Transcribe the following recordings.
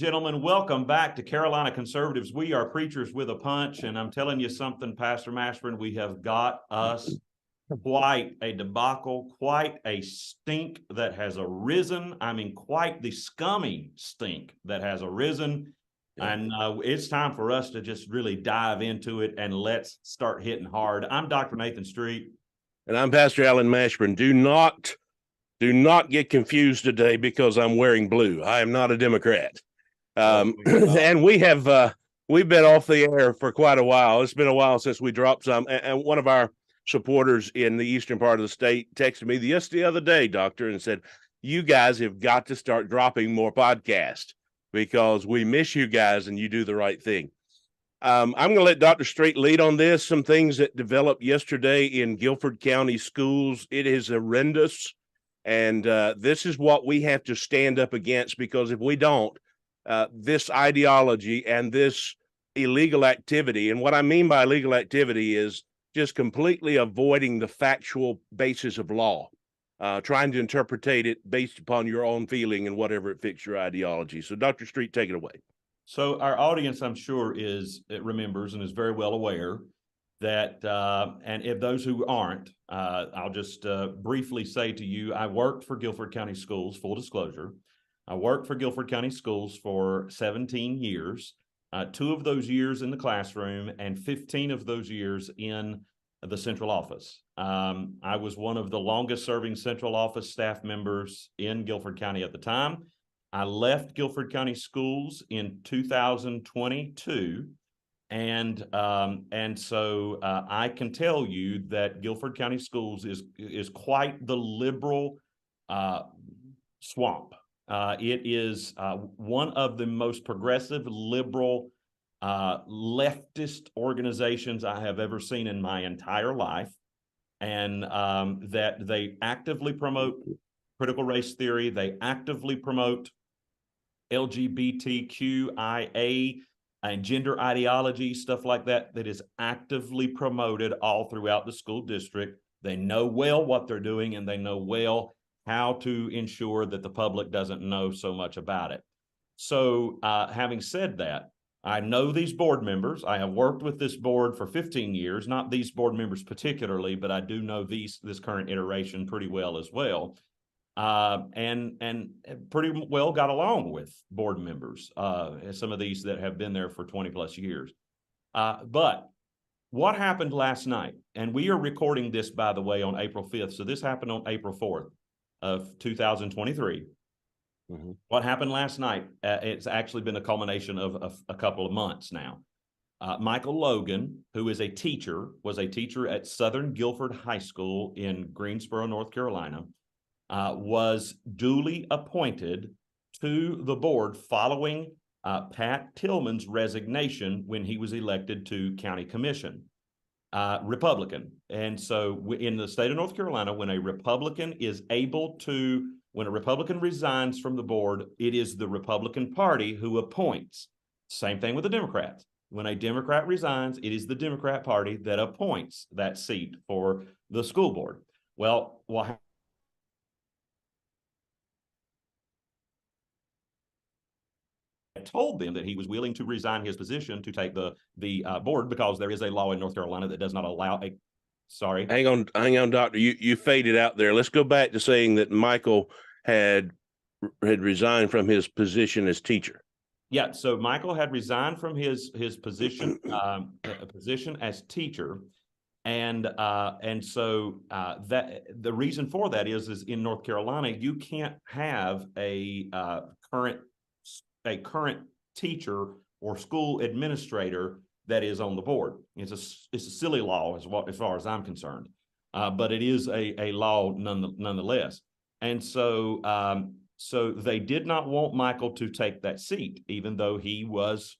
gentlemen, welcome back to Carolina Conservatives. We are preachers with a punch, and I'm telling you something, Pastor Mashburn, we have got us quite a debacle, quite a stink that has arisen. I mean, quite the scummy stink that has arisen. Yeah. And it's time for us to just really dive into it, and let's start hitting hard. I'm Dr. Nathan Street. And I'm Pastor Alan Mashburn. Do not get confused today because I'm wearing blue. I am not a Democrat. And we've been off the air for quite a while. It's been a while since we dropped some. And one of our supporters in the eastern part of the state texted me just the other day, Doctor, and said, you guys have got to start dropping more podcasts because we miss you guys and you do the right thing. I'm going to let Dr. Street lead on this. Some things that developed yesterday in Guilford County schools. It is horrendous. And this is what we have to stand up against, because if we don't, this ideology and this illegal activity, and what I mean by illegal activity is just completely avoiding the factual basis of law, trying to interpretate it based upon your own feeling and whatever it fits your ideology. So, Dr. Street, take it away. So our audience, I'm sure, remembers and is very well aware that, and if those who aren't, I'll just briefly say to you, I worked for Guilford County Schools, full disclosure. I worked for Guilford County Schools for 17 years, 2 of those years in the classroom and 15 of those years in the central office. I was one of the longest serving central office staff members in Guilford County at the time. I left Guilford County Schools in 2022. And so I can tell you that Guilford County Schools is quite the liberal swamp. It is one of the most progressive, liberal, leftist organizations I have ever seen in my entire life, and that they actively promote critical race theory. They actively promote LGBTQIA and gender ideology, stuff like that, that is actively promoted all throughout the school district. They know well what they're doing, and they know well how to ensure that the public doesn't know so much about it. So having said that, I know these board members. I have worked with this board for 15 years, not these board members particularly, but I do know this current iteration pretty well as well. And pretty well got along with board members, some of these that have been there for 20 plus years. But what happened last night, and we are recording this, by the way, on April 5th. So this happened on April 4th of 2023. Mm-hmm. What happened last night, it's actually been a culmination of a couple of months now. Michael Logan, who is was a teacher at Southern Guilford High School in Greensboro, North Carolina, was duly appointed to the board following Pat Tillman's resignation when he was elected to county commission, Republican. And so in the state of North Carolina, when a Republican resigns from the board, it is the Republican Party who appoints. Same thing with the Democrats. When a Democrat resigns, it is the Democrat Party that appoints that seat for the school board. Well, told them that he was willing to resign his position to take the board, because there is a law in North Carolina that does not allow a. Sorry. Hang on, Doctor. You faded out there. Let's go back to saying that Michael had resigned from his position as teacher. Yeah. So Michael had resigned from his position position as teacher, and so that the reason for that is in North Carolina you can't have a current teacher or school administrator that is on the board. It's a silly law as far as I'm concerned, but it is a law nonetheless. And so so they did not want Michael to take that seat, even though he was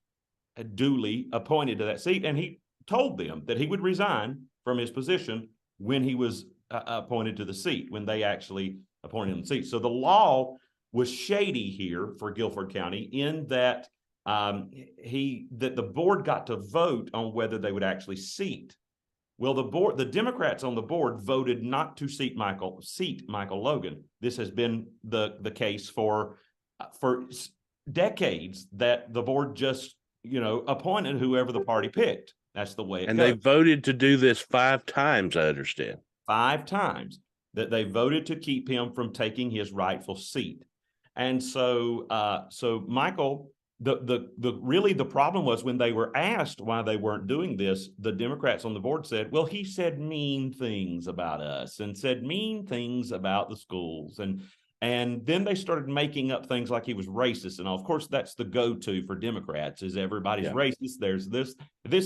duly appointed to that seat, and he told them that he would resign from his position when he was appointed to the seat, when they actually appointed him to the seat. So the law was shady here for Guilford County in that the board got to vote on whether they would actually seat. Well, the Democrats on the board voted not to seat Michael Logan. This has been the case for decades that the board just, appointed whoever the party picked. That's the way it And goes. they voted to do this 5 times, I understand. 5 times that they voted to keep him from taking his rightful seat. And so, Michael, the problem was when they were asked why they weren't doing this, the Democrats on the board said, well, he said mean things about us and said mean things about the schools. And then they started making up things like he was racist. And of course, that's the go-to for Democrats is everybody's racist. There's this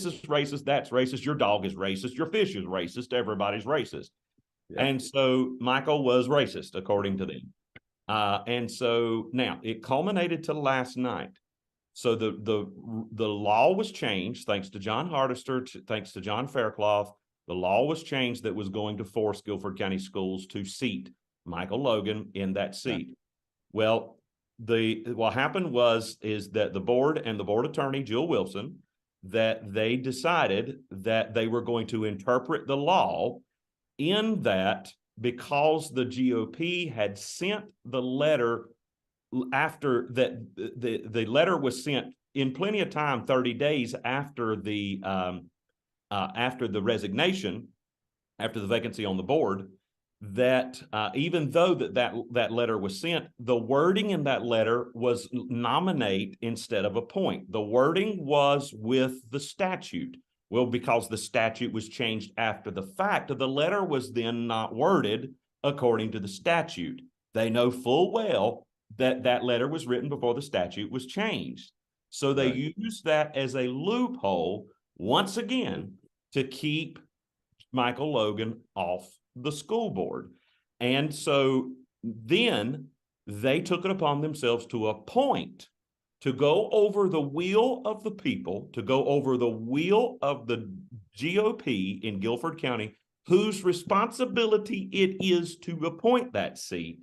is racist, that's racist. Your dog is racist. Your fish is racist. Everybody's racist. Yeah. And so Michael was racist, according to them. And so now it culminated to last night. So the law was changed, thanks to John Hardister, thanks to John Faircloth. The law was changed that was going to force Guilford County Schools to seat Michael Logan in that seat. Yeah. Well, what happened is that the board and the board attorney, Jill Wilson, that they decided that they were going to interpret the law in that because the GOP had sent the letter after that, the letter was sent in plenty of time, 30 days after the resignation, after the vacancy on the board, that even though that letter was sent, the wording in that letter was nominate instead of appoint. The wording was with the statute. Well, because the statute was changed after the fact, the letter was then not worded according to the statute. They know full well that letter was written before the statute was changed. So they used that as a loophole once again to keep Michael Logan off the school board. And so then they took it upon themselves to appoint, to go over the will of the people, to go over the will of the GOP in Guilford County, whose responsibility it is to appoint that seat.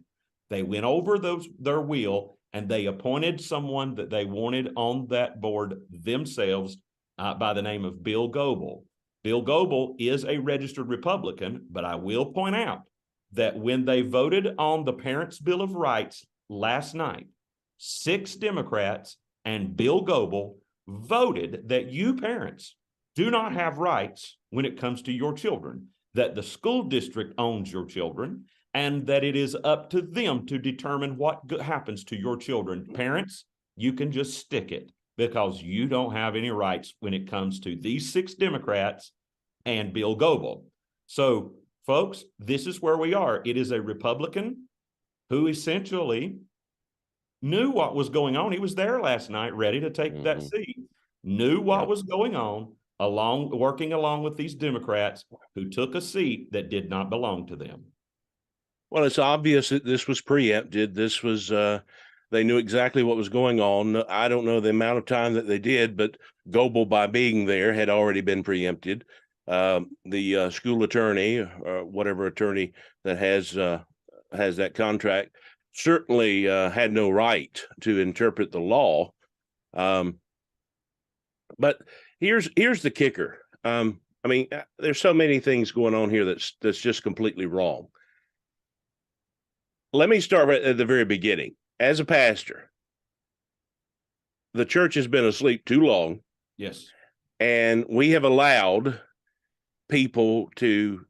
They went over their will and they appointed someone that they wanted on that board themselves by the name of Bill Goebel. Bill Goebel is a registered Republican, but I will point out that when they voted on the Parents' Bill of Rights last night, 6 Democrats and Bill Goebel voted that you parents do not have rights when it comes to your children, that the school district owns your children, and that it is up to them to determine what happens to your children. Parents, you can just stick it because you don't have any rights when it comes to these 6 Democrats and Bill Goebel. So, folks, this is where we are. It is a Republican who essentially knew what was going on. He was there last night ready to take that seat, knew what was going on, working along with these Democrats who took a seat that did not belong to them. Well, it's obvious that this was preempted. This was, they knew exactly what was going on. I don't know the amount of time that they did, but Goebel, by being there, had already been preempted. The school attorney, or whatever attorney that has that contract, certainly had no right to interpret the law. But here's the kicker. I mean, there's so many things going on here that's just completely wrong. Let me start right at the very beginning. As a pastor, the church has been asleep too long. Yes. And we have allowed people to,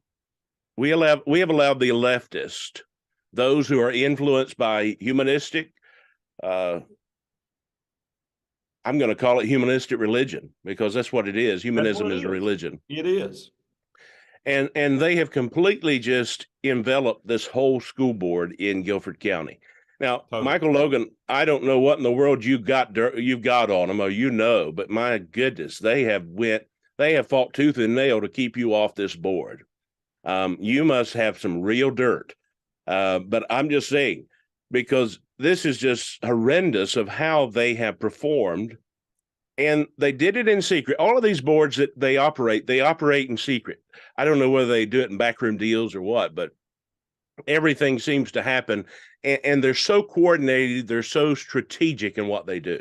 we have allowed the leftist, those who are influenced by humanistic, I'm going to call it humanistic religion, because that's what it is. Humanism is a religion. It is. And they have completely just enveloped this whole school board in Guilford County. Now, Michael Logan, I don't know what in the world you've got on them, or but my goodness, they have fought tooth and nail to keep you off this board. You must have some real dirt. But I'm just saying, because this is just horrendous of how they have performed. And they did it in secret. All of these boards that they operate in secret. I don't know whether they do it in backroom deals or what, but everything seems to happen. And they're so coordinated, they're so strategic in what they do.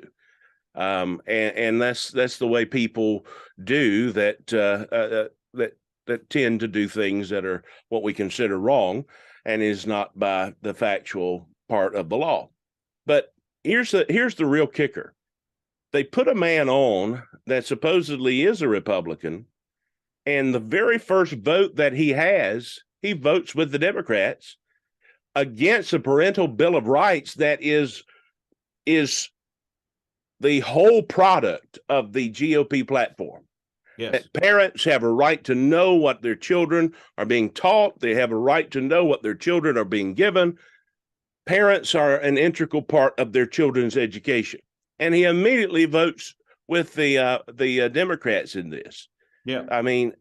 And that's the way people do that, that tend to do things that are what we consider wrong and is not by the factual part of the law. But here's the real kicker. They put a man on that supposedly is a Republican, and the very first vote that he has, he votes with the Democrats against a parental bill of rights that is the whole product of the GOP platform. Yes. That parents have a right to know what their children are being taught. They have a right to know what their children are being given. Parents are an integral part of their children's education. And he immediately votes with the Democrats in this. Yeah. I mean,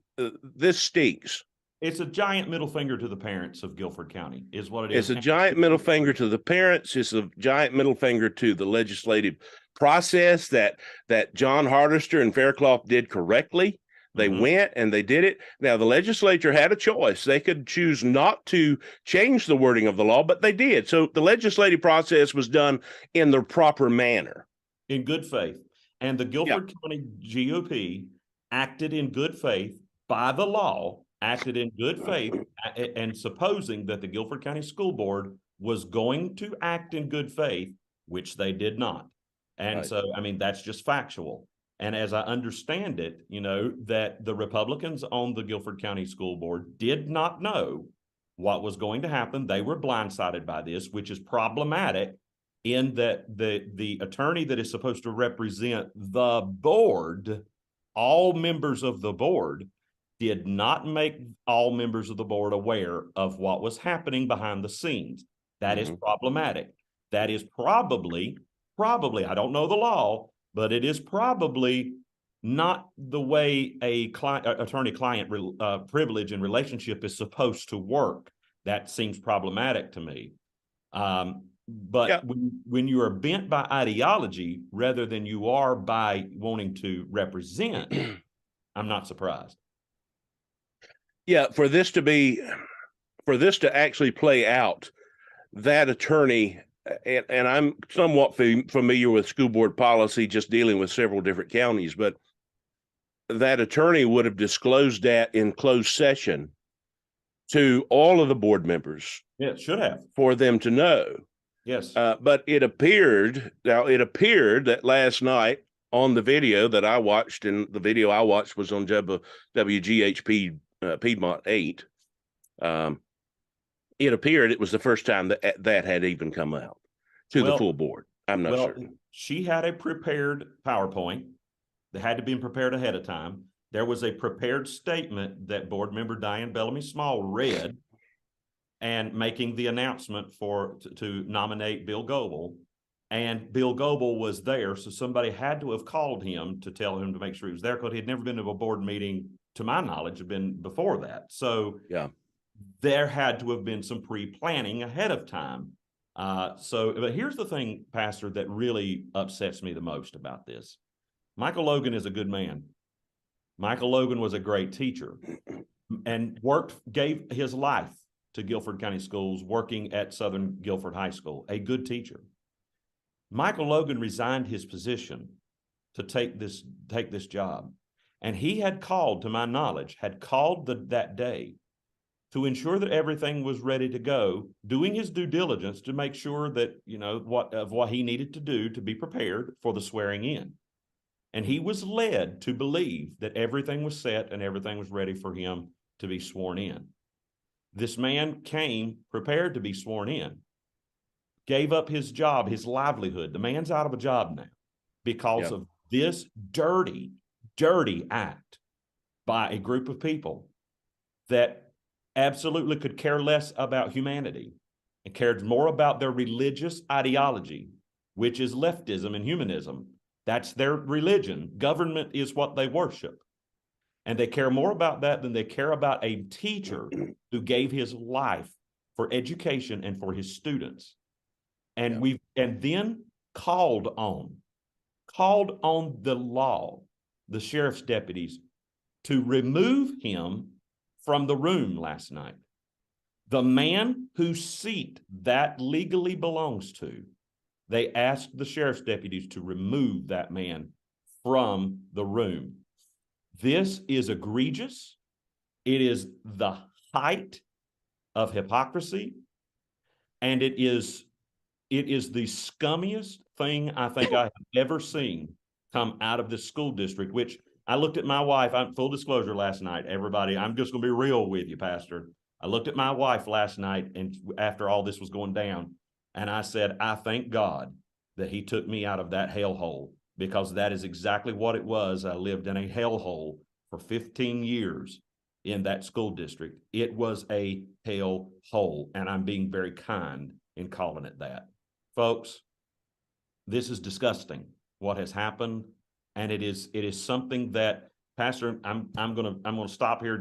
this stinks. It's a giant middle finger to the parents of Guilford County, is what it is. It's a giant middle finger to the parents. It's a giant middle finger to the legislative process that John Hardister and Faircloth did correctly. They went and they did it. Now, the legislature had a choice. They could choose not to change the wording of the law, but they did. So the legislative process was done in the proper manner. In good faith. And the Guilford County GOP acted in good faith by the law, acted in good faith, and supposing that the Guilford County School Board was going to act in good faith, which they did not. And so, I mean, that's just factual. And as I understand it, you know, that the Republicans on the Guilford County School Board did not know what was going to happen. They were blindsided by this, which is problematic in that the attorney that is supposed to represent the board, all members of the board, did not make all members of the board aware of what was happening behind the scenes. That is problematic. That is probably, I don't know the law, but it is probably not the way a attorney-client privilege and relationship is supposed to work. That seems problematic to me. But when you are bent by ideology rather than you are by wanting to represent, I'm not surprised. Yeah, for this to actually play out, that attorney, and I'm somewhat familiar with school board policy, just dealing with several different counties, but that attorney would have disclosed that in closed session to all of the board members. Yeah, it should have. For them to know. Yes. But it appeared that last night on the video that I watched, and the video I watched was on WGHP Piedmont 8. It appeared it was the first time that had even come out to the full board. I'm not certain. She had a prepared PowerPoint that had to be prepared ahead of time. There was a prepared statement that board member Diane Bellamy Small read and making the announcement to nominate Bill Goebel. And Bill Goebel was there, so somebody had to have called him to tell him to make sure he was there, because he had never been to a board meeting, to my knowledge, had been before that. So there had to have been some pre-planning ahead of time. But here's the thing, Pastor, that really upsets me the most about this. Michael Logan is a good man. Michael Logan was a great teacher and gave his life to Guilford County Schools, working at Southern Guilford High School, a good teacher. Michael Logan resigned his position to take this job. And he had called, to my knowledge, that day to ensure that everything was ready to go, doing his due diligence to make sure that, you know, what he needed to do to be prepared for the swearing in. And he was led to believe that everything was set and everything was ready for him to be sworn in. This man came prepared to be sworn in, gave up his job, his livelihood. The man's out of a job now because of this dirty act by a group of people that absolutely could care less about humanity and cared more about their religious ideology, which is leftism and humanism. That's their religion. Government is what they worship. And they care more about that than they care about a teacher who gave his life for education and for his students. And then called on the law, the sheriff's deputies, to remove him from the room last night. The man whose seat that legally belongs to, they asked the sheriff's deputies to remove that man from the room. This is egregious. It is the height of hypocrisy, and it is the scummiest thing I think I have ever seen come out of this school district, which I looked at my wife. I'm full disclosure last night, everybody. I'm just going to be real with you, Pastor. I looked at my wife last night and after all this was going down, and I said, I thank God that he took me out of that hellhole, because that is exactly what it was. I lived in a hellhole for 15 years in that school district. It was a hellhole, and I'm being very kind in calling it that. Folks, this is disgusting what has happened, and it is something that, Pastor, I'm gonna stop here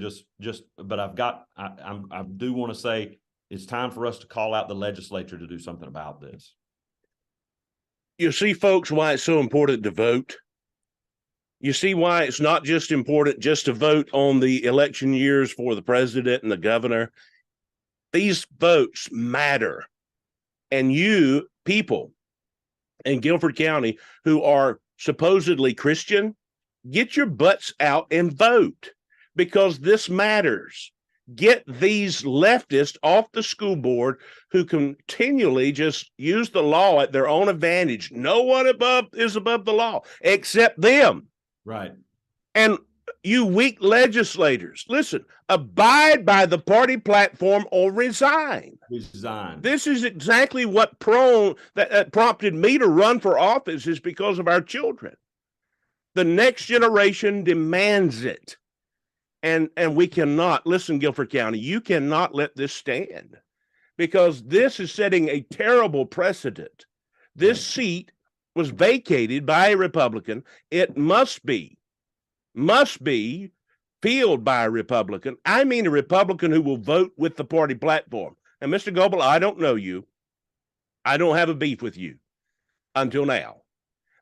but I do want to say it's time for us to call out the legislature to do something about this. You see, folks, why it's so important to vote. You see why it's not just important just to vote on the election years for the president and the governor. These votes matter. And you people in Guilford County who are supposedly Christian, get your butts out and vote, because this matters. Get these leftists off the school board who continually just use the law at their own advantage. No one is above the law except them. Right. And you weak legislators, listen, abide by the party platform or resign. Resign. This is exactly what prompted me to run for office, is because of our children. The next generation demands it. And we cannot, listen, Guilford County, you cannot let this stand, because this is setting a terrible precedent. This seat was vacated by a Republican. It must be filled by a Republican. I mean, a Republican who will vote with the party platform. And Mr. Goebel, I don't know you. I don't have a beef with you until now,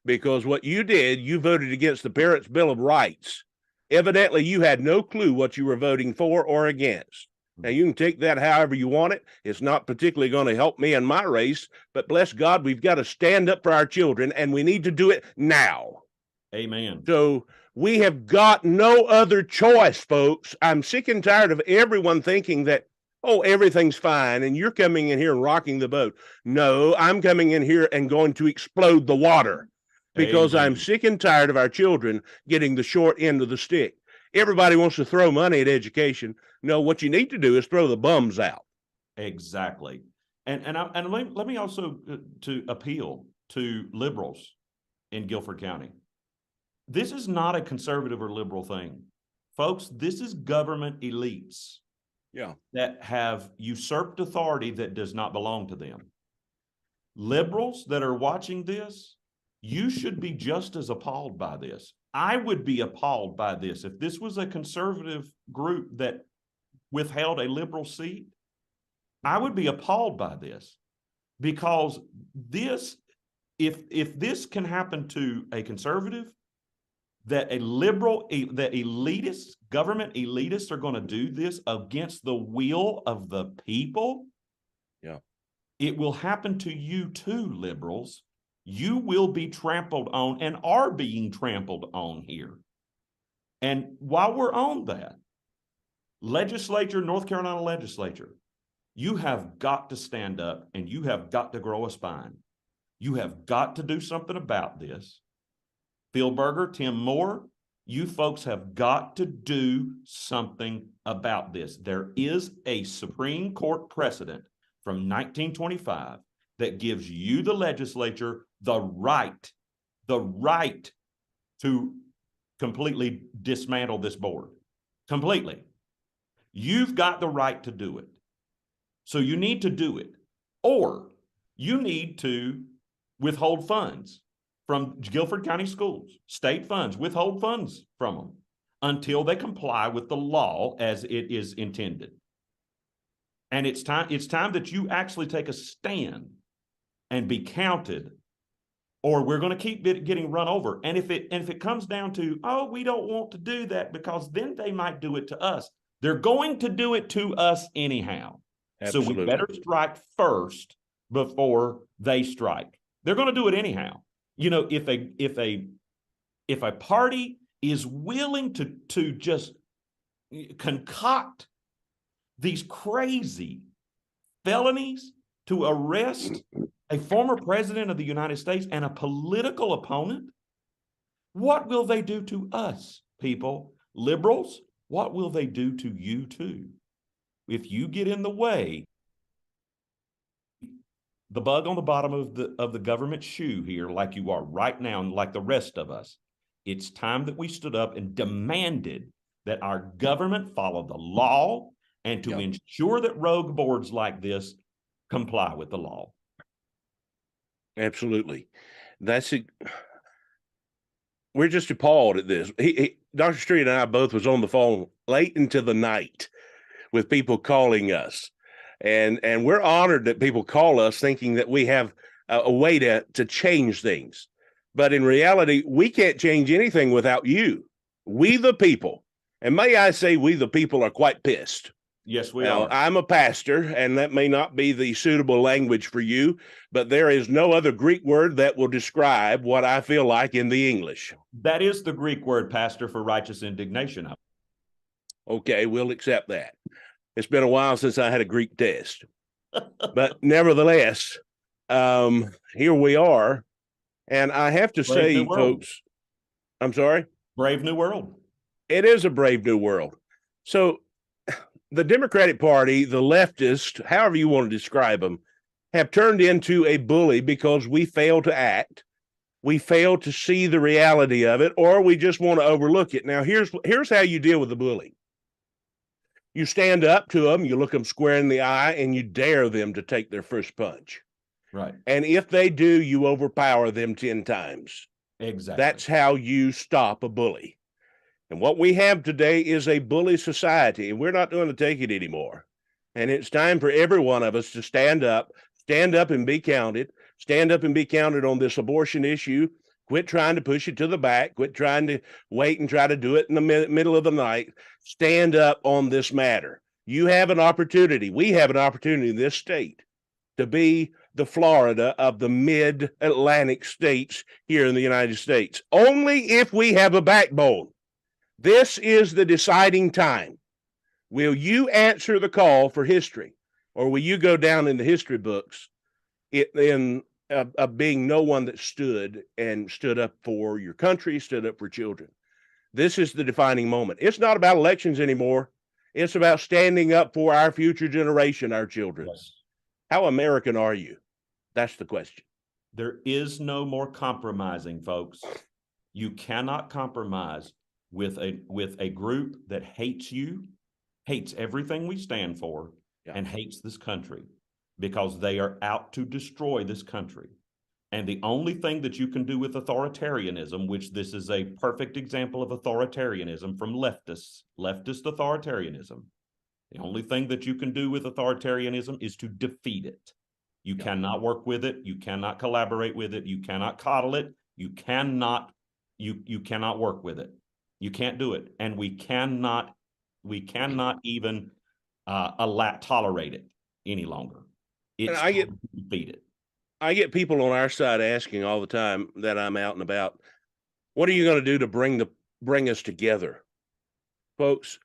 because what you did, you voted against the Parents' Bill of Rights. Evidently, you had no clue what you were voting for or against. Now, you can take that however you want it. It's not particularly going to help me in my race, but bless God, we've got to stand up for our children, and we need to do it now. Amen. So we have got no other choice, folks. I'm sick and tired of everyone thinking that, oh, everything's fine, and you're coming in here and rocking the boat. No, I'm coming in here and going to explode the water, because Amen. I'm sick and tired of our children getting the short end of the stick. Everybody wants to throw money at education. No, what you need to do is throw the bums out. Exactly. And let me also to appeal to liberals in Guilford County. This is not a conservative or liberal thing. Folks, this is government elites that have usurped authority that does not belong to them. Liberals that are watching this, you should be just as appalled by this. I would be appalled by this. If this was a conservative group that withheld a liberal seat, I would be appalled by this, because this, if this can happen to a conservative, that a liberal, that elitists, government elitists are going to do this against the will of the people. Yeah. It will happen to you too, liberals. You will be trampled on and are being trampled on here. And while we're on that, legislature, North Carolina legislature, you have got to stand up and you have got to grow a spine. You have got to do something about this. Phil Berger, Tim Moore, you folks have got to do something about this. There is a Supreme Court precedent from 1925 that gives you, the legislature, the right to completely dismantle this board. Completely. You've got the right to do it. So you need to do it. Or you need to withhold funds from Guilford County schools, state funds, withhold funds from them until they comply with the law as it is intended. And it's time that you actually take a stand and be counted, or we're going to keep getting run over. And if it comes down to, oh, we don't want to do that because then they might do it to us, they're going to do it to us anyhow. Absolutely. So we better strike first before they strike. They're going to do it anyhow. You know, if a party is willing to just concoct these crazy felonies to arrest a former president of the United States and a political opponent. What will they do to us, people? Liberals, what will they do to you too? If you get in the way, the bug on the bottom of the government shoe here, like you are right now, and like the rest of us, it's time that we stood up and demanded that our government follow the law and to ensure that rogue boards like this comply with the law. Absolutely. We're just appalled at this. Dr. Street and I both was on the phone late into the night with people calling us. And we're honored that people call us thinking that we have a way to change things. But in reality, we can't change anything without you. We the people. And may I say, we the people are quite pissed. Yes, we Now, are. I'm a pastor, and that may not be the suitable language for you, but there is no other Greek word that will describe what I feel like in the English. That is the Greek word, Pastor, for righteous indignation. Okay, we'll accept that. It's been a while since I had a Greek test. But nevertheless, here we are. And I have to say, folks, I'm sorry? Brave new world. It is a brave new world. So the Democratic Party, the leftists, however you want to describe them, have turned into a bully because we fail to act. We fail to see the reality of it, or we just want to overlook it. Now, here's how you deal with the bully. You stand up to them, you look them square in the eye, and you dare them to take their first punch. Right. And if they do, you overpower them 10 times. Exactly. That's how you stop a bully. And what we have today is a bully society, and we're not going to take it anymore. And it's time for every one of us to stand up and be counted, stand up and be counted on this abortion issue. Quit trying to push it to the back. Quit trying to wait and try to do it in the middle of the night. Stand up on this matter. You have an opportunity. We have an opportunity in this state to be the Florida of the mid-Atlantic states here in the United States. Only if we have a backbone. This is the deciding time. Will you answer the call for history, or will you go down in the history books of being no one that stood up for your country, stood up for children? This is the defining moment. It's not about elections anymore. It's about standing up for our future generation, our children. Yes. How American are you? That's the question. There is no more compromising, folks. You cannot compromise with a group that hates you, hates everything we stand for, and hates this country, because they are out to destroy this country. And the only thing that you can do with authoritarianism, which this is a perfect example of authoritarianism from leftist authoritarianism, the only thing that you can do with authoritarianism is to defeat it. You cannot work with it. You cannot collaborate with it. You cannot coddle it. You cannot work with it. You can't do it. And we cannot even tolerate it any longer. It's time to defeat it. I get people on our side asking all the time that I'm out and about, what are you going to do to bring us together? Folks,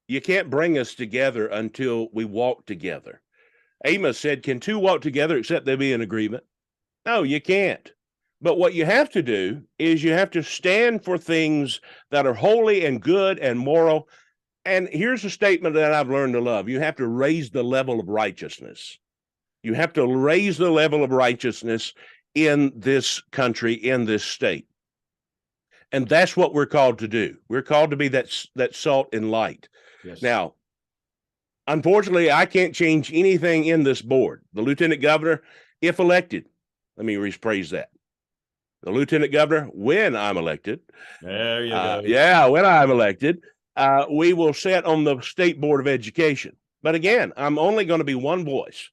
you can't bring us together until we walk together. Amos said, can two walk together except they be in agreement? No, you can't. But what you have to do is you have to stand for things that are holy and good and moral. And here's a statement that I've learned to love. You have to raise the level of righteousness. You have to raise the level of righteousness in this country, in this state. And that's what we're called to do. We're called to be that salt and light. Yes. Now, unfortunately, I can't change anything in this board. The lieutenant governor, if elected, let me rephrase that. The lieutenant governor, when I'm elected. There you go. Yeah, when I'm elected, we will sit on the State Board of Education. But again, I'm only going to be one voice.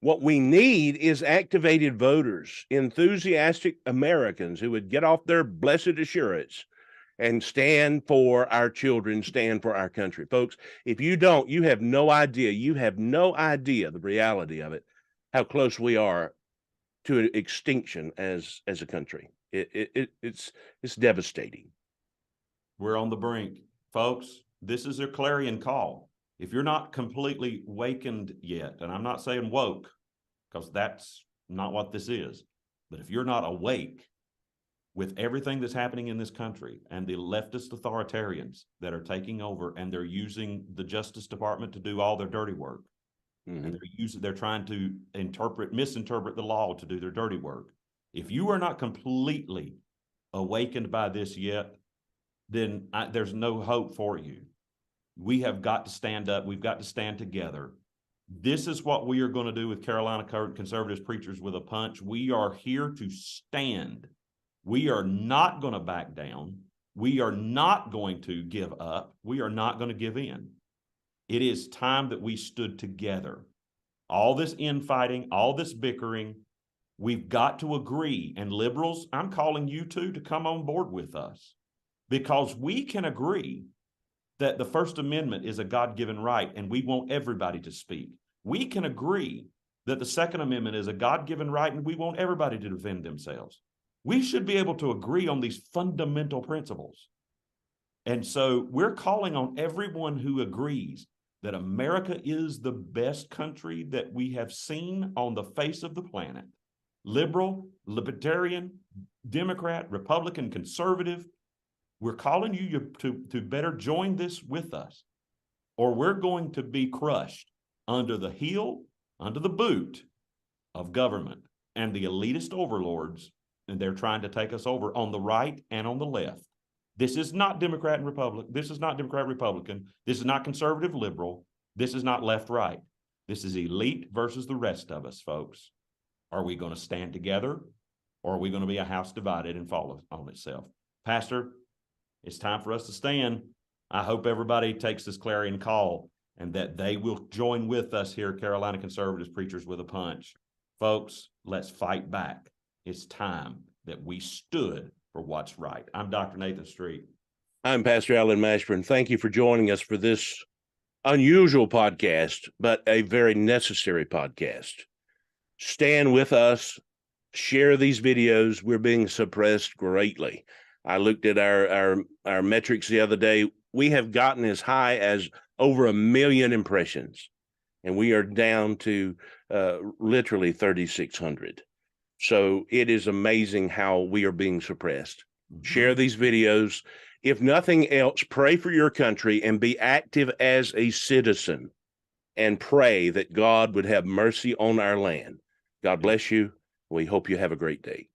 What we need is activated voters, enthusiastic Americans who would get off their blessed assurance and stand for our children, stand for our country. Folks, if you don't, you have no idea. You have no idea the reality of it, how close we are to extinction as a country. It's devastating. We're on the brink. Folks, this is a clarion call. If you're not completely wakened yet, and I'm not saying woke, because that's not what this is. But if you're not awake with everything that's happening in this country and the leftist authoritarians that are taking over, and they're using the Justice Department to do all their dirty work, and they're trying to misinterpret the law to do their dirty work. If you are not completely awakened by this yet, then there's no hope for you. We have got to stand up. We've got to stand together. This is what we are going to do with Carolina Conservatives Preachers with a Punch. We are here to stand. We are not going to back down. We are not going to give up. We are not going to give in. It is time that we stood together. All this infighting, all this bickering, we've got to agree. And liberals, I'm calling you two to come on board with us, because we can agree that the First Amendment is a God-given right and we want everybody to speak. We can agree that the Second Amendment is a God-given right and we want everybody to defend themselves. We should be able to agree on these fundamental principles. And so we're calling on everyone who agrees that America is the best country that we have seen on the face of the planet. Liberal, libertarian, Democrat, Republican, conservative. We're calling you to better join this with us, or we're going to be crushed under the heel, under the boot of government and the elitist overlords, and they're trying to take us over on the right and on the left. This is not Democrat and Republican. This is not Democrat Republican. This is not conservative liberal. This is not left right. This is elite versus the rest of us, folks. Are we going to stand together, or are we going to be a house divided and fall on itself? Pastor, it's time for us to stand. I hope everybody takes this clarion call and that they will join with us here at Carolina Conservatives Preachers with a Punch. Folks, let's fight back. It's time that we stood for what's right. I'm Dr. Nathan Street. I'm Pastor Alan Mashburn. Thank you for joining us for this unusual podcast, but a very necessary podcast. Stand with us. Share these videos. We're being suppressed greatly. I looked at our metrics the other day. We have gotten as high as over 1 million impressions, and we are down to literally 3,600. So it is amazing how we are being suppressed. Share these videos. If nothing else, pray for your country and be active as a citizen, and pray that God would have mercy on our land. God bless you. We hope you have a great day.